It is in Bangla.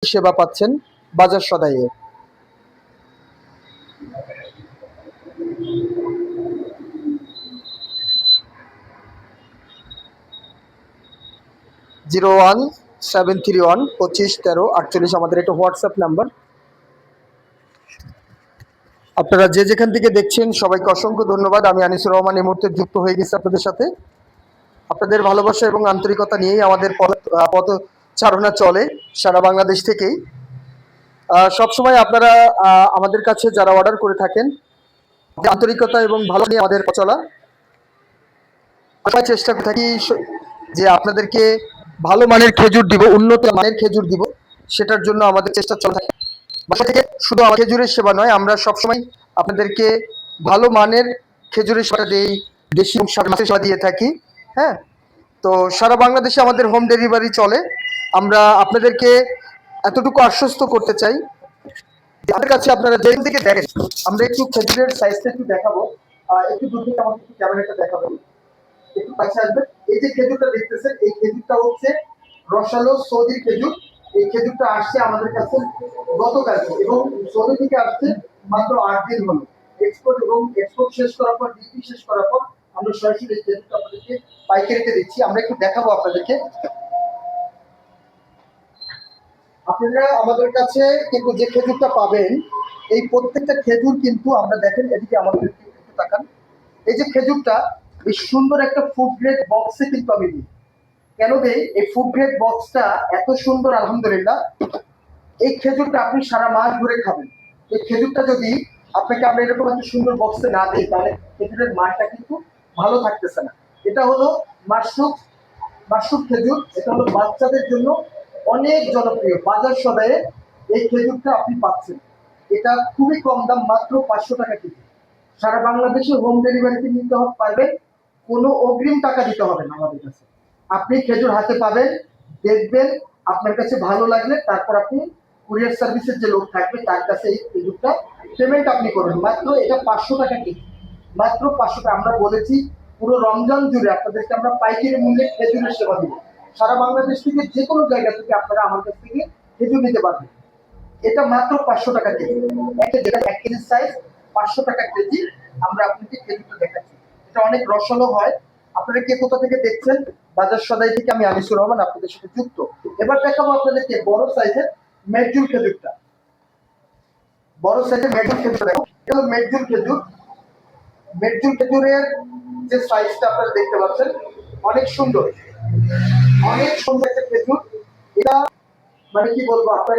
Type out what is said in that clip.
সেবা পাচ্ছেন বাজার সদাইয়ে। 01731 25 13 48 আমাদের একটা হোয়াটসঅ্যাপ নাম্বার। আপনারা যে যেখান থেকে দেখছেন সবাইকে অসংখ্য ধন্যবাদ। আমি আনিসুর রহমান এই মুহূর্তে যুক্ত হয়ে গেছি আপনাদের সাথে। আপনাদের ভালোবাসা এবং আন্তরিকতা নিয়েই আমাদের পথচারণা চলে সারা বাংলাদেশ থেকেই। সবসময় আপনারা আমাদের কাছে যারা অর্ডার করে থাকেন, আন্তরিকতা এবং ভালো নিয়ে আমাদের চলা, আমরা চেষ্টা করে থাকি যে আপনাদেরকে ভালো মানের খেজুর দিব, উন্নত মানের খেজুর দিব, সেটার জন্য আমাদের চেষ্টা চলে থাকে। বাসা থেকে শুধু খেজুরের সেবা নয়, আমরা সবসময় আপনাদেরকে ভালো মানের খেজুরের সেবা দিই, দেশি মাছের সেবা দিয়ে থাকি। হ্যাঁ, তো সারা বাংলাদেশে আমাদের হোম ডেলিভারি চলে। আমরা আপনাদেরকে এতটুকু আশ্বস্ত করতে চাই, আমাদের কাছে আপনারা যেখান থেকে দেখেন, আমরা একটু খেজুরের সাইজটা একটু দেখাবো। একটু দূর থেকে আমাদের একটু ক্যামেরাটা দেখাবেন, একটু কাছে আসবেন। এই যে খেজুরটা দেখতেছেন, এই খেজুরটা হচ্ছে রসালো সৌদির খেজুর। এই খেজুরটা আসছে আমাদের কাছে গতকালকে এবং সৌদি থেকে আসছে মাত্র 8 দিন হলো। এক্সপোর্ট শেষ করার পর, ডিউটি শেষ করার পর আমরা সরাসরি এই খেজুরটা আপনাদেরকে পাইকারিতে দিচ্ছি। আমরা একটু দেখাবো আপনাদেরকে। আপনারা আমাদের কাছে কিন্তু যে খেজুরটা পাবেন, এই প্রত্যেকটা খেজুর কিন্তু আমরা দেখেন, এদিকে আমাদের একটু তাকান, এই যে খেজুরটা এই সুন্দর একটা ফুড গ্রেড বক্সে কিন্তু আমি দিই। কেন দেই? এই ফুড গ্রেড বক্সটা এত সুন্দর, আলহামদুলিল্লাহ। এই খেজুরটা আপনি সারা মাস ধরে খাবেন। এই খেজুরটা যদি আপনাকে আমরা এরকম একটা সুন্দর বক্সে না দিই, তাহলে খেজুরের মানটা কিন্তু ভালো থাকতেছে না। এটা হলো মাশরুম মাশরুম খেজুর। এটা হলো বাচ্চাদের জন্য অনেক জনপ্রিয়। বাজার সদায়ে এই খেজুরটা আপনি পাচ্ছেন। এটা খুবই কম দাম, মাত্র 500 টাকা কেজি। সারা বাংলাদেশে হোম ডেলিভারিতে নিতে পারবেন, কোনো অগ্রিম টাকা দিতে হবে না আমাদের কাছে। আপনি খেজুর হাতে পাবেন, দেখবেন, আপনার কাছে ভালো লাগলে তারপর আপনি কুরিয়ার সার্ভিসের যে লোক থাকবে তার কাছে এই খেজুরটা পেমেন্ট আপনি করবেন। মাত্র এটা 500 টাকা কেজি, মাত্র 500 টাকা। আমরা বলেছি পুরো রমজান জুড়ে আপনাদেরকে আমরা পাইকারি মূল্যে খেজুরের সেবা দিব। সারা বাংলাদেশ থেকে যে কোনো জায়গা থেকে আপনারা আমার কাছ থেকে খেজুর নিতে পারবেন। এটা মাত্র 500 টাকা কেজি। যেটা 1 কেজি সাইজ, 500 টাকা কেজি। আমরা আপনাকে খেজুরটা দেখাচ্ছি, এটা অনেক রসালো হয়। আপনারা কে কোথা থেকে দেখছেন? বাজার সদাই থেকে আমি আনিসুর রহমান আপনাদের সাথে যুক্ত। এবার দেখাবো আপনাদেরকে বড় সাইজের মেজুল খেজুরটা। বড় সাইজের মেজুল খেজুর দেখো, এটা মেজুল খেজুর। মেজুল খেজুরের যে সাইজটা আপনারা দেখতে পাচ্ছেন, অনেক সুন্দর, অনেক সুন্দর একটা খেজুর। এটা মানে কি বলবো আপনারা